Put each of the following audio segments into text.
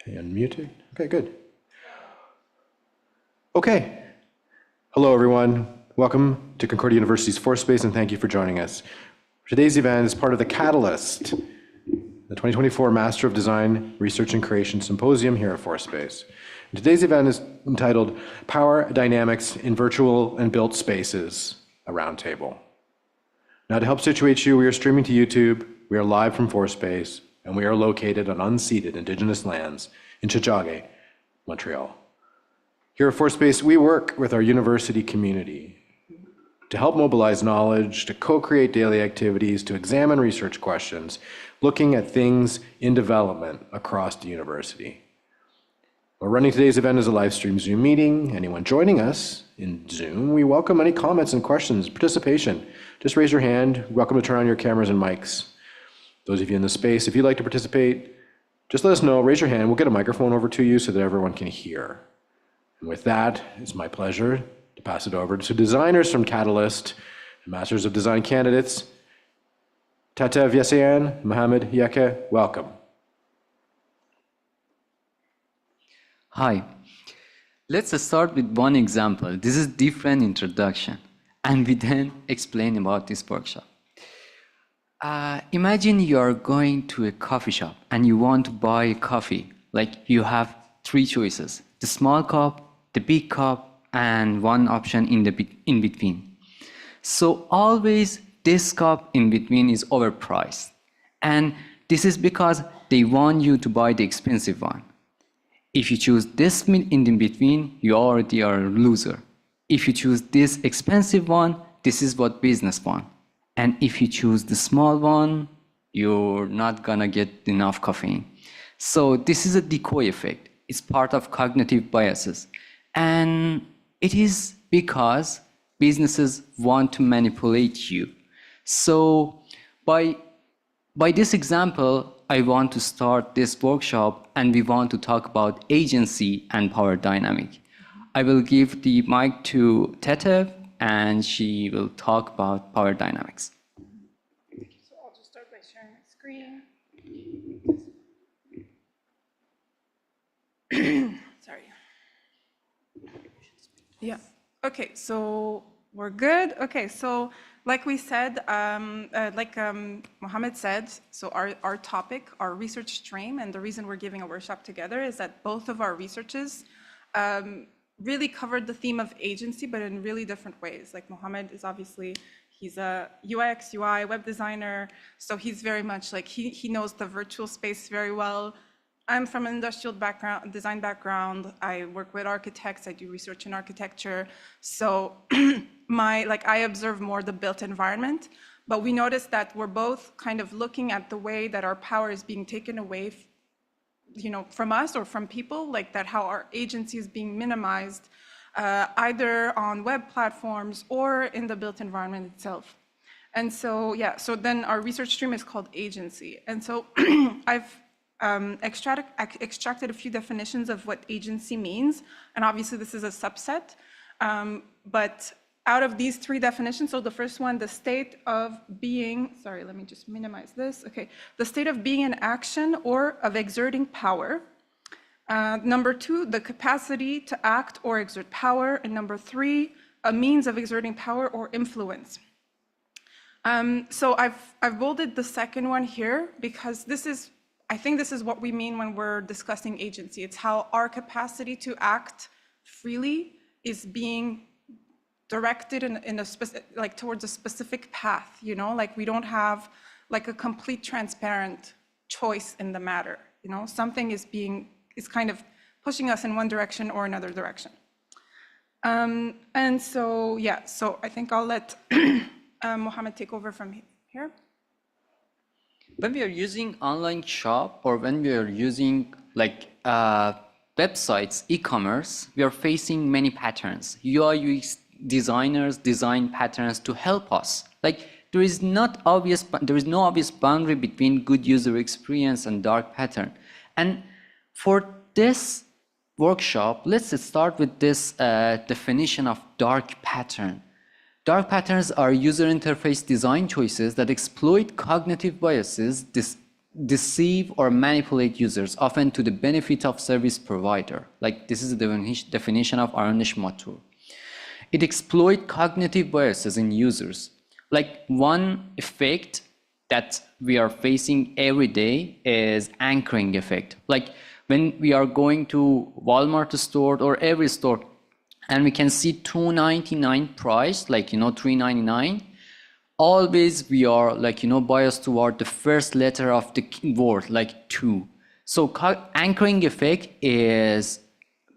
Unmuted. Okay, good. Okay. Hello, everyone. Welcome to Concordia University's ForceSpace, and thank you for joining us. Today's event is part of the Catalyst, the 2024 Master of Design, Research and Creation Symposium here at ForceSpace. Today's event is entitled Power Dynamics in Virtual and Built Spaces, a Roundtable. Now, to help situate you, we are streaming to YouTube, we are live from ForceSpace, and we are located on unceded Indigenous lands in Tiohtià:ke, Montreal. Here at ForceSpace, we work with our university community to help mobilize knowledge, to co-create daily activities, to examine research questions, looking at things in development across the university. We're running today's event as a live stream Zoom meeting. Anyone joining us in Zoom, we welcome any comments and questions, participation. Just raise your hand. Welcome to turn on your cameras and mics. Those of you in the space, if you'd like to participate, just let us know, raise your hand. We'll get a microphone over to you so that everyone can hear. And with that, it's my pleasure to pass it over to designers from Catalyst, Masters of Design candidates, Tatev, Yesayan, Mohammad, Yekeh, welcome. Hi. Let's start with one example. This is different introduction, and we then explain about this workshop. Imagine you are going to a coffee shop and you want to buy a coffee. Like you have three choices: the small cup, the big cup, and one option in between. So always this cup in between is overpriced. And this is because they want you to buy the expensive one. If you choose this in between, you already are a loser. If you choose this expensive one, this is what business want. And if you choose the small one, you're not gonna get enough caffeine. So this is a decoy effect. It's part of cognitive biases. And it is because businesses want to manipulate you. So by this example, I want to start this workshop, and we want to talk about agency and power dynamic. I will give the mic to Tatev, and she will talk about power dynamics. So I'll just start by sharing my screen. Sorry. Yeah. Okay, so we're good. Okay, so like we said, Mohammad said, so our topic, our research stream, and the reason we're giving a workshop together is that both of our researches really covered the theme of agency, but in really different ways. Like Mohammad is obviously, he's a UX, UI, web designer, so he's very much like, he knows the virtual space very well. I'm from an industrial background, design background. I work with architects, I do research in architecture. So I observe more the built environment, but we noticed that we're both kind of looking at the way that our power is being taken away from us or from people, like that how our agency is being minimized either on web platforms or in the built environment itself. And so, yeah, so then our research stream is called agency. And so I've extracted a few definitions of what agency means. And obviously this is a subset, but out of these three definitions, so the first one, the state of being, sorry, let me just minimize this. Okay, the state of being in action or of exerting power. Number two, the capacity to act or exert power. And number three, a means of exerting power or influence. So I've bolded the second one here because I think this is what we mean when we're discussing agency. It's how our capacity to act freely is being directed in a specific, towards a specific path, like we don't have like a complete transparent choice in the matter, something is kind of pushing us in one direction or another direction. And so, yeah, so I think I'll let Mohammad take over from here. When we are using online shop or when we are using websites, e-commerce, we are facing many patterns. UI UX designers design patterns to help us. Like there is no obvious boundary between good user experience and dark pattern. And for this workshop, let's start with this definition of dark pattern. Dark patterns are user interface design choices that exploit cognitive biases deceive or manipulate users, often to the benefit of service provider. Like this is the definition of Arnish Matur. It exploits cognitive biases in users. Like one effect that we are facing every day is anchoring effect. Like when we are going to Walmart store or every store and we can see $2.99 price, like, $3.99, always we are like, biased toward the first letter of the word, like two. So anchoring effect is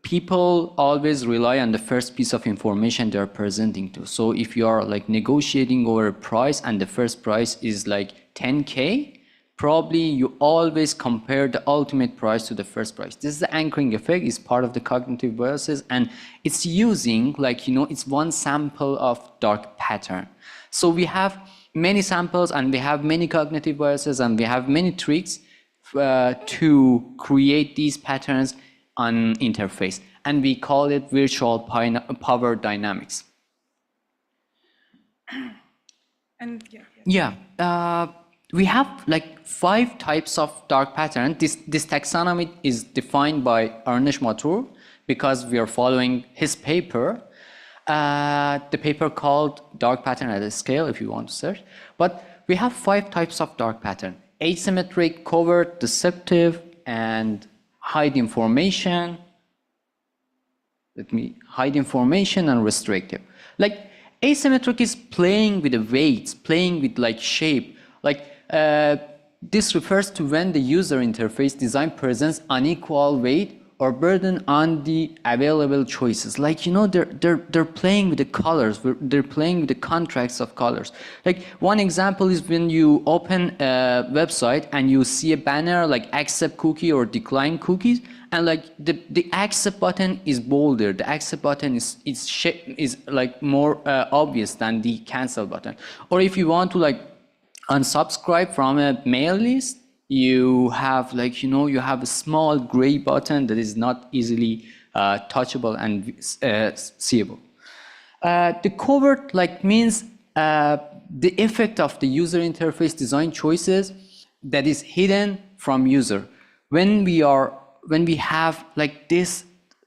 people always rely on the first piece of information they're presenting to. So if you are like negotiating over a price and the first price is like 10K, probably you always compare the ultimate price to the first price. This is the anchoring effect, is part of the cognitive biases, and it's using like, it's one sample of dark pattern. So we have many samples and we have many cognitive biases and we have many tricks to create these patterns on interface, and we call it virtual power dynamics. And we have like 5 types of dark pattern. This taxonomy is defined by Arnish Matur because we are following his paper. The paper called Dark Pattern at a Scale, if you want to search. But we have 5 types of dark pattern: asymmetric, covert, deceptive, and hide information. Hide information and restrictive. Like asymmetric is playing with the weights, playing with like shape. Like this refers to when the user interface design presents unequal weight or burden on the available choices. Like, they're playing with the colors, they're playing with the contracts of colors. Like one example is when you open a website and you see a banner like accept cookie or decline cookies, and like the accept button is bolder, the accept button is like more obvious than the cancel button. Or if you want to like unsubscribe from a mail list, you have like, you have a small gray button that is not easily touchable and seeable. The covert like means the effect of the user interface design choices that is hidden from user. When we have like these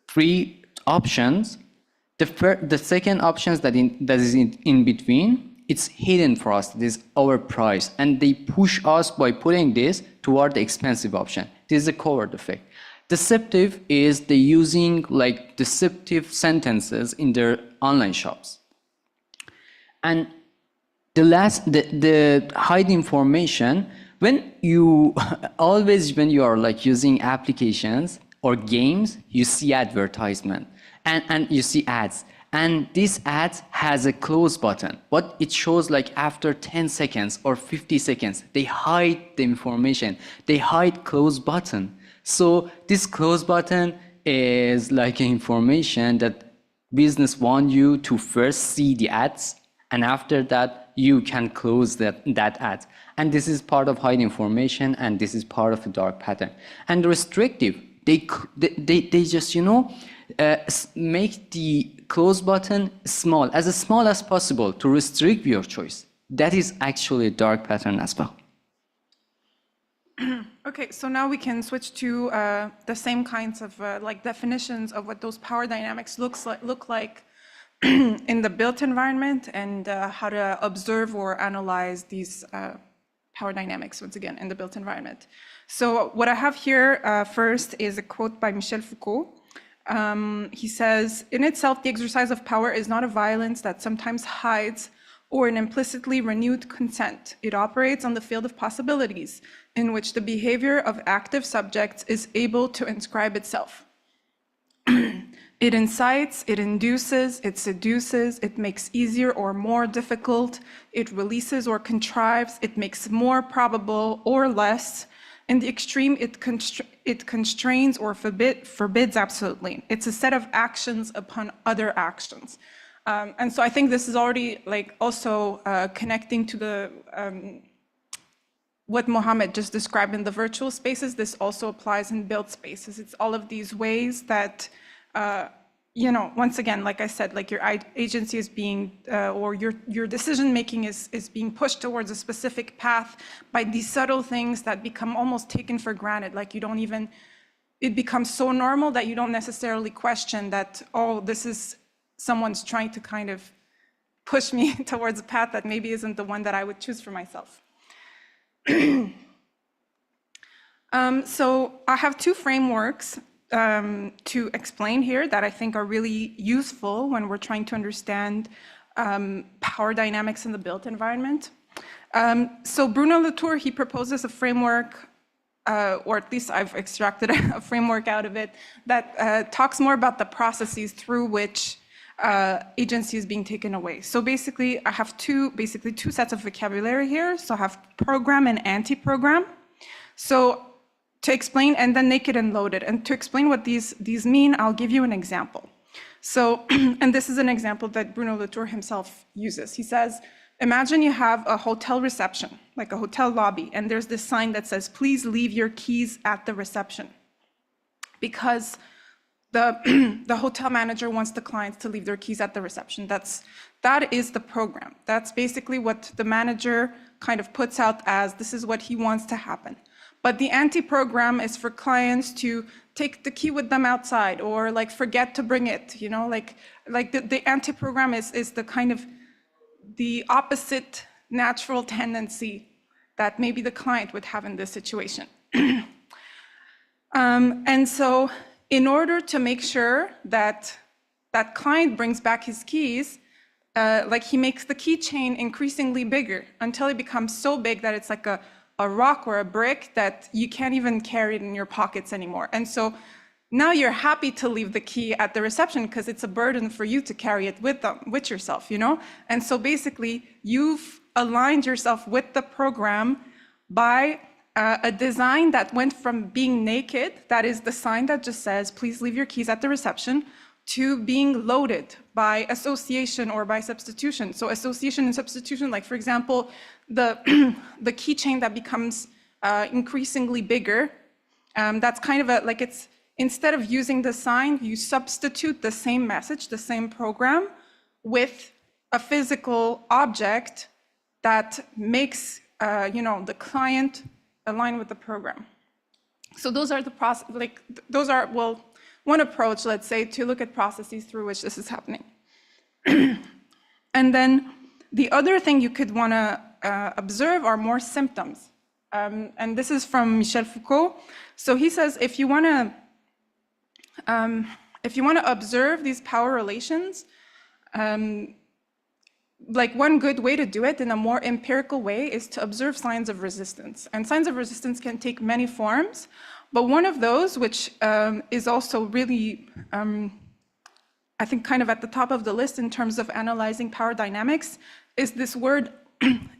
3 options, the second options that is in between, it's hidden for us. This is our price, and they push us by putting this toward the expensive option. This is a covert effect. Deceptive is the using like deceptive sentences in their online shops. And the hide information, when you are like using applications or games, you see advertisement and you see ads. And this ad has a close button, but it shows like after 10 seconds or 50 seconds, they hide the information. They hide close button. So this close button is like information that business want you to first see the ads, and after that you can close that ad. And this is part of hide information, and this is part of the dark pattern. And restrictive, they just make the close button small as possible to restrict your choice. That is actually a dark pattern as well. Okay, so now we can switch to the same kinds of like definitions of what those power dynamics look like in the built environment, and how to observe or analyze these power dynamics once again in the built environment. So what I have here first is a quote by Michel Foucault. He says, "In itself, the exercise of power is not a violence that sometimes hides or an implicitly renewed consent. It operates on the field of possibilities, in which the behavior of active subjects is able to inscribe itself. It incites, it induces, it seduces, it makes easier or more difficult, it releases or contrives, it makes more probable or less. In the extreme, it constrains or forbids absolutely. It's a set of actions upon other actions." And so I think this is already like also connecting to the what Mohammad just described in the virtual spaces. This also applies in built spaces. It's all of these ways that you know, once again, like I said, like your agency is being, or your decision making is being pushed towards a specific path by these subtle things that become almost taken for granted. Like you don't even, it becomes so normal that you don't necessarily question that, oh, this is someone's trying to kind of push me towards a path that maybe isn't the one that I would choose for myself. So I have two frameworks to explain here that I think are really useful when we're trying to understand power dynamics in the built environment. So Bruno Latour, he proposes a framework, or at least I've extracted a framework out of it, that talks more about the processes through which agency is being taken away. So basically, I have two sets of vocabulary here. So I have program and anti-program. So to explain, and then naked and loaded. And to explain what these mean, I'll give you an example. So, and this is an example that Bruno Latour himself uses. He says, imagine you have a hotel reception, like a hotel lobby, and there's this sign that says, please leave your keys at the reception. Because the hotel manager wants the clients to leave their keys at the reception. That is the program. That's basically what the manager kind of puts out as, this is what he wants to happen. But the anti-program is for clients to take the key with them outside or like forget to bring it, you know, like the anti-program is the kind of the opposite natural tendency that maybe the client would have in this situation. And so in order to make sure that that client brings back his keys, like he makes the keychain increasingly bigger until it becomes so big that it's like a rock or a brick that you can't even carry it in your pockets anymore. And so now you're happy to leave the key at the reception because it's a burden for you to carry it with yourself, you know? And so basically you've aligned yourself with the program by a design that went from being naked, that is the sign that just says, please leave your keys at the reception, to being loaded by association or by substitution. So association and substitution, like for example, the keychain that becomes increasingly bigger, that's kind of like it's, instead of using the sign, you substitute the same message, the same program, with a physical object that makes you know, the client align with the program. So those are the process, like those are, well, one approach, let's say, to look at processes through which this is happening. And then the other thing you could want to observe are more symptoms. And this is from Michel Foucault. So he says, if you want to observe these power relations, like one good way to do it in a more empirical way is to observe signs of resistance. And signs of resistance can take many forms, but one of those, which is also really, I think kind of at the top of the list in terms of analyzing power dynamics, is this word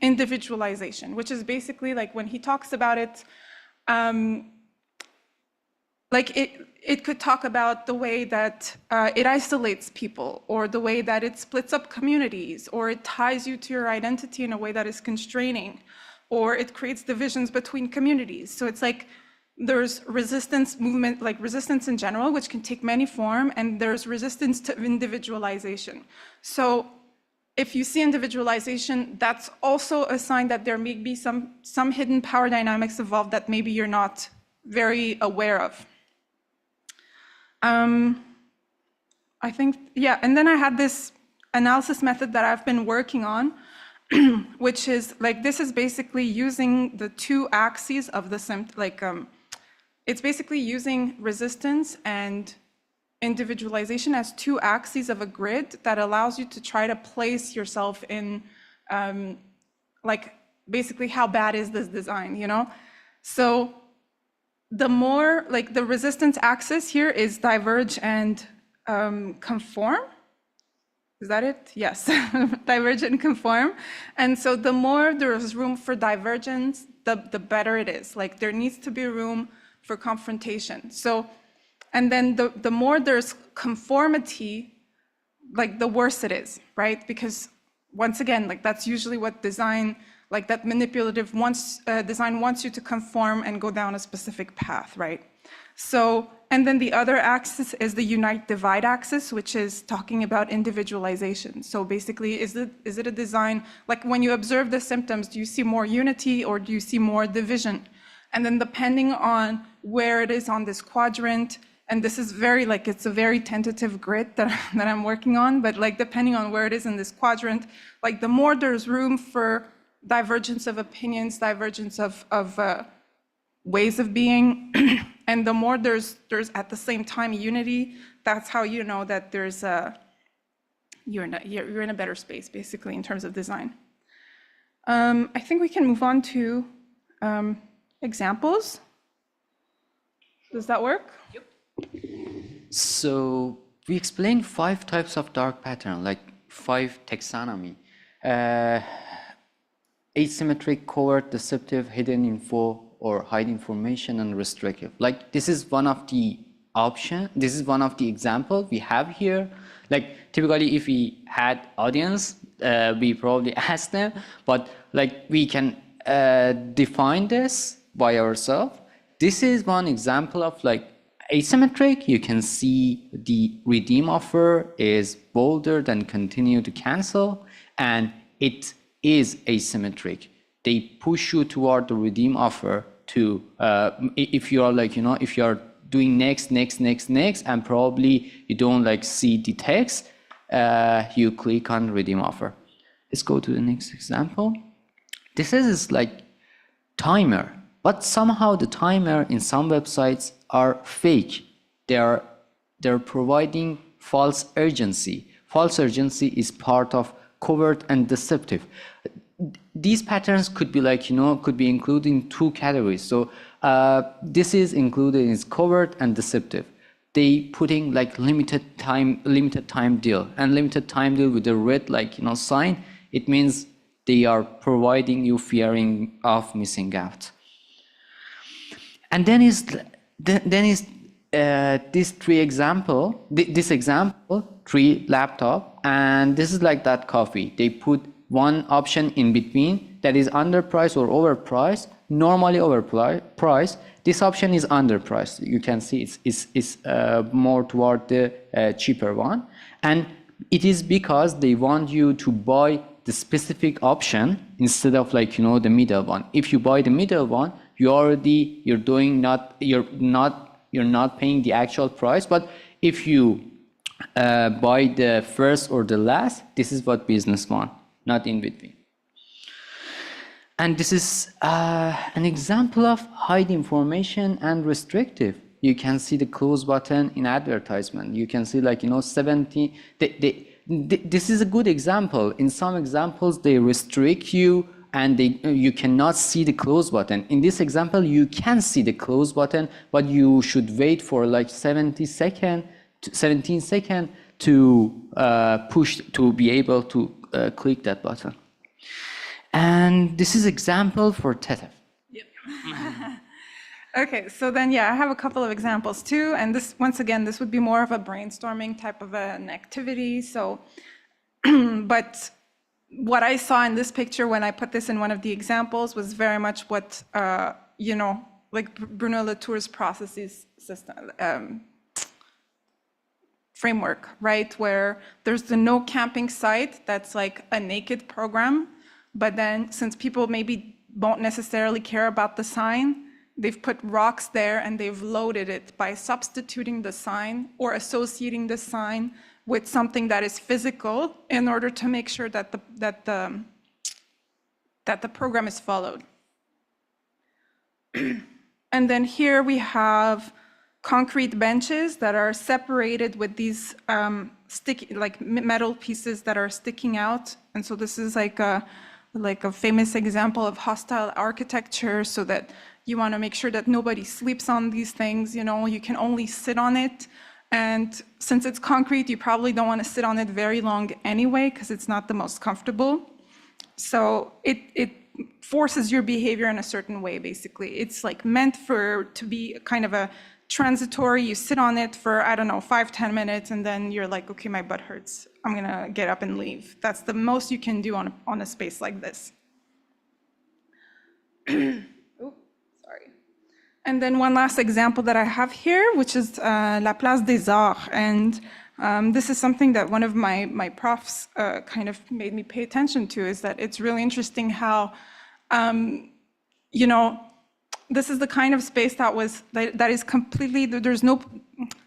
individualization, which is basically like when he talks about it, like it could talk about the way that it isolates people, or the way that it splits up communities, or it ties you to your identity in a way that is constraining, or it creates divisions between communities. So it's like there's resistance movement, like resistance in general, which can take many forms, and there's resistance to individualization. So if you see individualization, that's also a sign that there may be some hidden power dynamics involved that maybe you're not very aware of. I think, yeah, and then I had this analysis method that I've been working on, which is like, this is basically using the two axes of the symptom, like, it's basically using resistance and individualization as two axes of a grid that allows you to try to place yourself in, like, basically how bad is this design, you know? So the more, like the resistance axis here is diverge and conform. Is that it? Yes, diverge and conform. And so the more there is room for divergence, the better it is. Like there needs to be room for confrontation. So, and then the more there's conformity, like the worse it is, right? Because once again, like that's usually what design like that manipulative design wants you to conform and go down a specific path, right? So, and then the other axis is the unite divide axis, which is talking about individualization. So basically, is it a design, like when you observe the symptoms, do you see more unity or do you see more division? And then depending on where it is on this quadrant, and this is very, like, it's a very tentative grid that I'm working on, but like depending on where it is in this quadrant, like the more there's room for divergence of opinions, divergence of ways of being, and the more there's at the same time unity, that's how you know that there's you're in a better space, basically, in terms of design. I think we can move on to examples. Does that work? Yep. So we explained 5 types of dark pattern, like 5 taxonomy. Asymmetric, covert, deceptive, hidden info, or hide information, and restrictive. Like this is one of the option. This is one of the example we have here. Like typically, if we had audience, we probably ask them, but like we can define this by ourselves. This is one example of like asymmetric. You can see the redeem offer is bolder than continue to cancel, and it is asymmetric. They push you toward the redeem offer to, if you are like, you know, if you are doing next, and probably you don't like see the text, you click on redeem offer. Let's go to the next example. This is like timer, but somehow the timer in some websites are fake. They're providing false urgency. False urgency is part of covert and deceptive. These patterns could be like, you know, could be included in 2 categories. So this is included in covert and deceptive. They putting like limited time deal, and limited time deal with the red, like, you know, sign. It means they are providing you fearing of missing out. And then is this 3 example. This example 3 laptop, and this is like that coffee. They put one option in between that is underpriced or overpriced, normally overpriced. This option is underpriced. You can see it's more toward the cheaper one. And it is because they want you to buy the specific option instead of like, you know, the middle one. If you buy the middle one, you're not paying the actual price. But if you buy the first or the last, this is what business want. Not in between. And this is an example of hide information and restrictive. You can see the close button in advertisement. You can see like, you know, 70. This is a good example. In some examples, they restrict you and you cannot see the close button. In this example, you can see the close button, but you should wait for like 17 seconds to push to be able to click that button. And this is example for Tatev. Yep. Okay, so then, yeah, I have a couple of examples too. And this, once again, this would be more of a brainstorming type of an activity. So, but what I saw in this picture when I put this in one of the examples was very much what, you know, like Bruno Latour's processes system, framework, right? Where there's the no camping site that's like a naked program, but then since people maybe won't necessarily care about the sign, they've put rocks there and they've loaded it by substituting the sign or associating the sign with something that is physical in order to make sure that the program is followed. And then here we have concrete benches that are separated with these sticky, like metal pieces that are sticking out. And so this is like a famous example of hostile architecture, so that you want to make sure that nobody sleeps on these things. You know, you can only sit on it. And since it's concrete, you probably don't want to sit on it very long anyway, because it's not the most comfortable. So it forces your behavior in a certain way, basically. It's like meant to be kind of a transitory. You sit on it for, I don't know, 5-10 minutes, and then you're like, okay, my butt hurts. I'm gonna get up and leave. That's the most you can do on a space like this. Oh, sorry. And then one last example that I have here, which is La Place des Arts. And this is something that one of my profs kind of made me pay attention to, is that it's really interesting how, you know, this is the kind of space that is completely, there's no,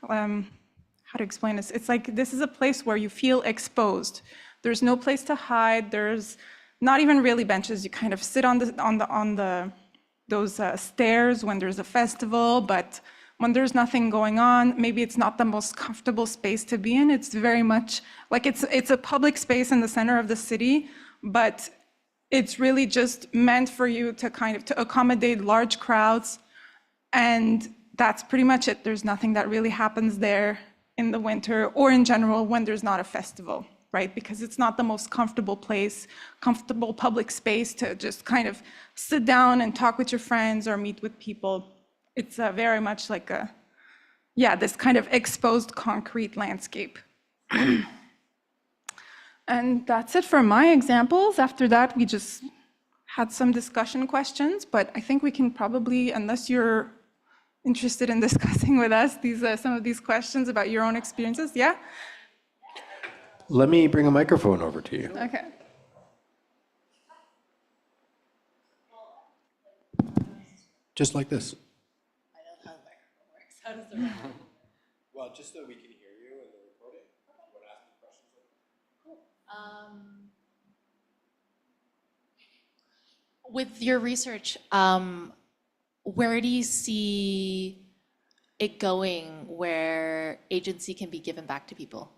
how to explain this? It's like, this is a place where you feel exposed. There's no place to hide. There's not even really benches. You kind of sit on those stairs when there's a festival, but when there's nothing going on, maybe it's not the most comfortable space to be in. It's very much like it's a public space in the center of the city, but it's really just meant for you to kind of to accommodate large crowds, and that's pretty much it. There's nothing that really happens there in the winter or in general when there's not a festival, right? Because it's not the most comfortable place, comfortable public space to just kind of sit down and talk with your friends or meet with people. It's very much like this kind of exposed concrete landscape. And that's it for my examples. After that, we just had some discussion questions, but I think we can probably, unless you're interested in discussing with us some of these questions about your own experiences, yeah? Let me bring a microphone over to you. Okay. Just like this. I know how the microphone works. How does the microphone? Well, just so we can hear you in the recording. You want to ask me questions? Cool. With your research, where do you see it going where agency can be given back to people,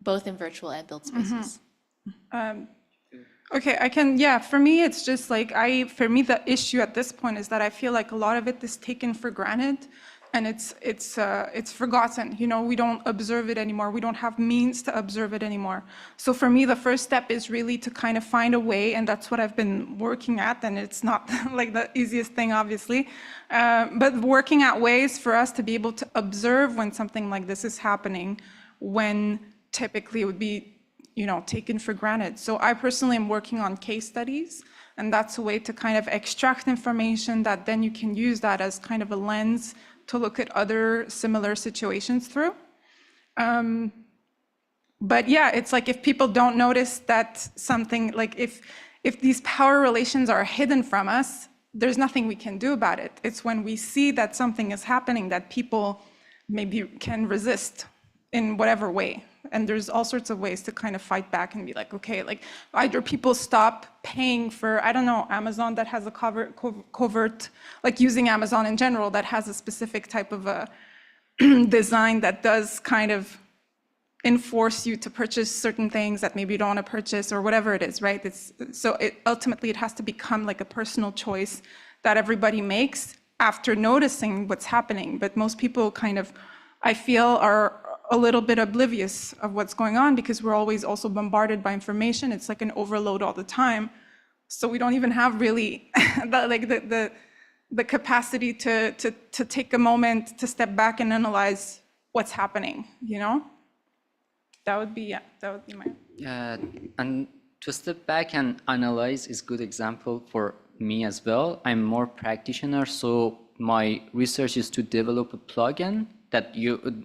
both in virtual and built spaces? Okay, I can, yeah, for me, it's just like, for me, the issue at this point is that I feel like a lot of it is taken for granted, and it's forgotten. You know, we don't observe it anymore. We don't have means to observe it anymore. So for me, the first step is really to kind of find a way, and that's what I've been working at, and it's not like the easiest thing, obviously, but working at ways for us to be able to observe when something like this is happening, when typically it would be, you know, taken for granted. So I personally am working on case studies, and that's a way to kind of extract information that then you can use that as kind of a lens to look at other similar situations through. But yeah, it's like if people don't notice that something, like if these power relations are hidden from us, there's nothing we can do about it. It's when we see that something is happening that people maybe can resist in whatever way. And there's all sorts of ways to kind of fight back and be like, okay, like either people stop paying for, I don't know, Amazon that has a covert, like using Amazon in general that has a specific type of a design that does kind of enforce you to purchase certain things that maybe you don't want to purchase or whatever it is, right? Ultimately it has to become like a personal choice that everybody makes after noticing what's happening. But most people kind of, I feel, are a little bit oblivious of what's going on because we're always also bombarded by information. It's like an overload all the time. So we don't even have really the capacity to take a moment to step back and analyze what's happening, you know? That would be my... And to step back and analyze is good example for me as well. I'm more practitioner, so my research is to develop a plugin that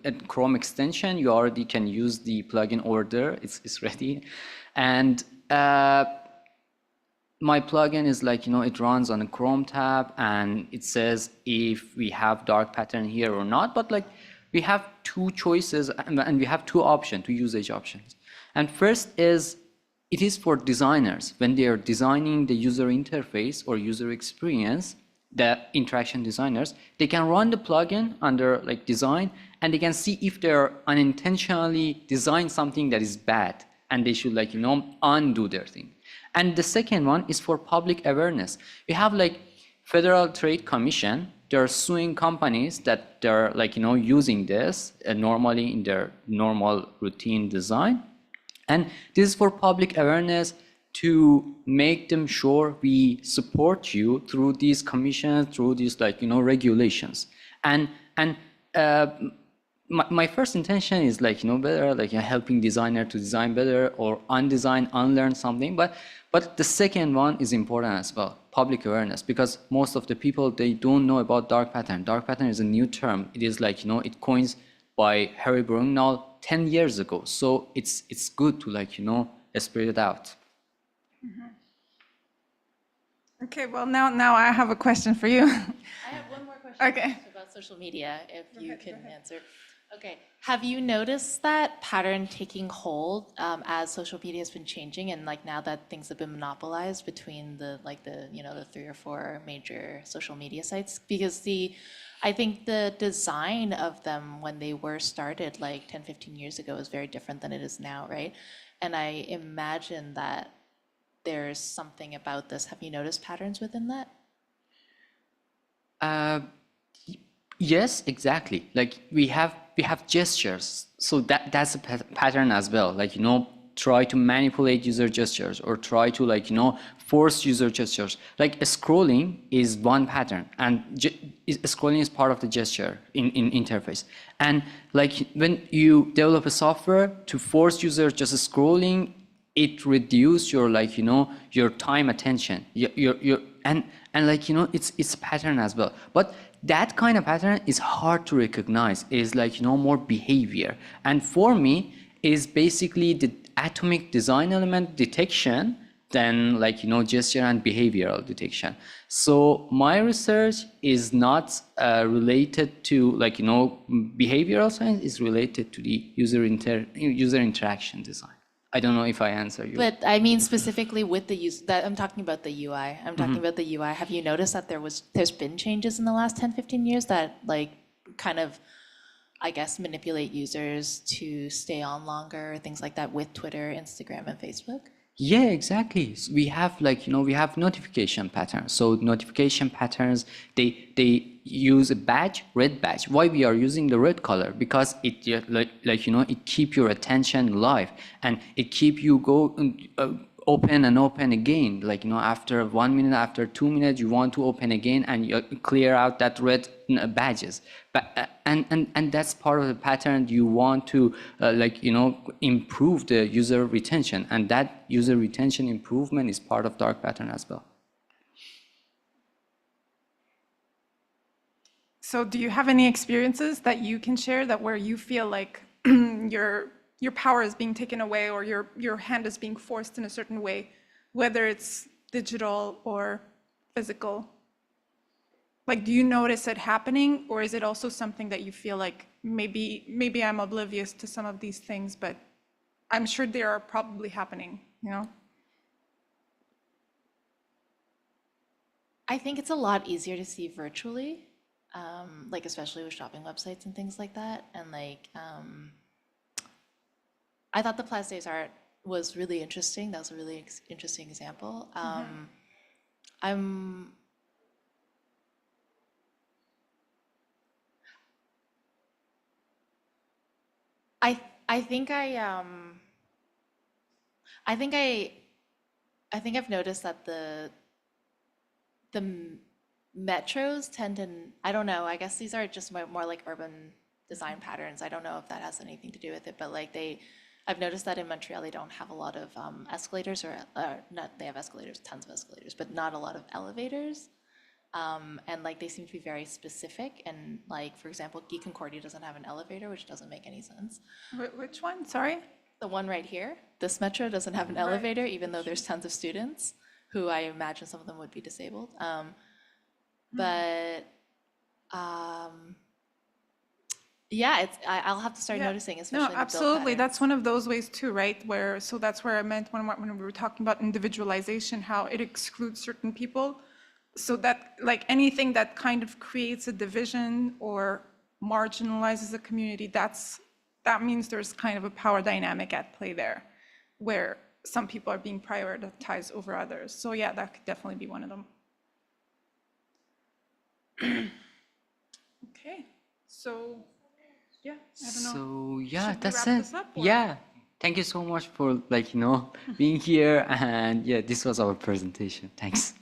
at Chrome extension, you already can use the plugin over there. It's ready. And my plugin is like, you know, it runs on a Chrome tab and it says if we have dark pattern here or not, but like we have two choices and we have two usage options. And first is, it is for designers. When they are designing the user interface or user experience, the interaction designers, they can run the plugin under like design and they can see if they're unintentionally design something that is bad and they should like, you know, undo their thing. And the second one is for public awareness. You have like Federal Trade Commission, they're suing companies that they're like, you know, using this normally in their normal routine design. And this is for public awareness to make them sure we support you through these commissions, through these like, you know, regulations. And my first intention is like, better, like helping designer to design better or unlearn something. But the second one is important as well, public awareness, because most of the people, they don't know about dark pattern. Dark pattern is a new term. It is like, it coins by Harry Brunel 10 years ago. So it's good to like, spread it out. Okay, well, now I have a question for you. I have one more question Okay. about social media, if you can answer. Okay, have you noticed that pattern taking hold as social media has been changing, and like now that things have been monopolized between the 3 or 4 major social media sites? Because I think the design of them when they were started like 10, 15 years ago is very different than it is now, right? And I imagine that there's something about this. Have you noticed patterns within that? Yes, exactly. Like we have gestures, so that's a pattern as well. Like try to manipulate user gestures or try to like force user gestures. Like scrolling is one pattern, and scrolling is part of the gesture in interface. And like when you develop a software to force users just scrolling, it reduces your like your time attention. Your and like it's a pattern as well. But that kind of pattern is hard to recognize. It is like more behavior. And for me, is basically the atomic design element detection than like gesture and behavioral detection. So my research is not related to like behavioral science. Is related to the user interaction design. I don't know if I answer you. But I mean specifically with the use that I'm talking about the UI. I'm talking about the UI. Have you noticed that there's been changes in the last 10, 15 years that like kind of, I guess, manipulate users to stay on longer, things like that with Twitter, Instagram, and Facebook? Yeah, exactly. So we have like we have notification patterns. So notification patterns, they use a badge, red badge. Why we are using the red color? Because it it keep your attention live, and it keep you go open and open again. Like after 1 minute, after 2 minutes, you want to open again, and you clear out that red badges. But and that's part of the pattern. You want to improve the user retention, and that user retention improvement is part of dark pattern as well. So do you have any experiences that you can share that where you feel like your power is being taken away or your hand is being forced in a certain way, whether it's digital or physical? Like, do you notice it happening, or is it also something that you feel like maybe I'm oblivious to some of these things, but I'm sure they are probably happening, I think it's a lot easier to see virtually, like especially with shopping websites and things like that. And like, I thought the Place des Arts was really interesting. That was a really interesting example. I think I've noticed that the metros tend to, I don't know, I guess these are just more like urban design patterns. I don't know if that has anything to do with it, but like I've noticed that in Montreal they don't have a lot of escalators, or not, they have escalators, tons of escalators, but not a lot of elevators. And like they seem to be very specific, and like, for example, Guy Concordia doesn't have an elevator, which doesn't make any sense. Which one? Sorry? The one right here, this metro doesn't have an elevator, even though there's tons of students who I imagine some of them would be disabled. But yeah, I'll have to start noticing, especially No, in the build absolutely. patterns. That's one of those ways too, right? So that's where I meant when we were talking about individualization, how it excludes certain people. So that like anything that kind of creates a division or marginalizes a community, that means there's kind of a power dynamic at play there, where some people are being prioritized over others. So yeah, that could definitely be one of them. Okay, so yeah, I don't know. So yeah, Should we that's wrap it. this up, or? Yeah, thank you so much for like being here, and yeah, this was our presentation. Thanks.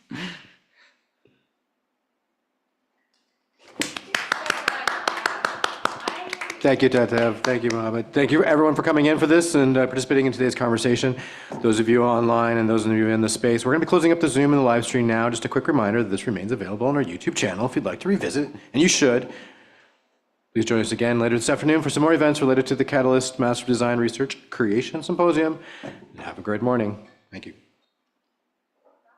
Thank you, Tatev. Thank you, Mohammad. Thank you, everyone, for coming in for this and participating in today's conversation. Those of you online and those of you in the space, we're going to be closing up the Zoom and the live stream now. Just a quick reminder that this remains available on our YouTube channel if you'd like to revisit, and you should. Please join us again later this afternoon for some more events related to the Catalyst Master Design Research Creation Symposium. And have a great morning. Thank you.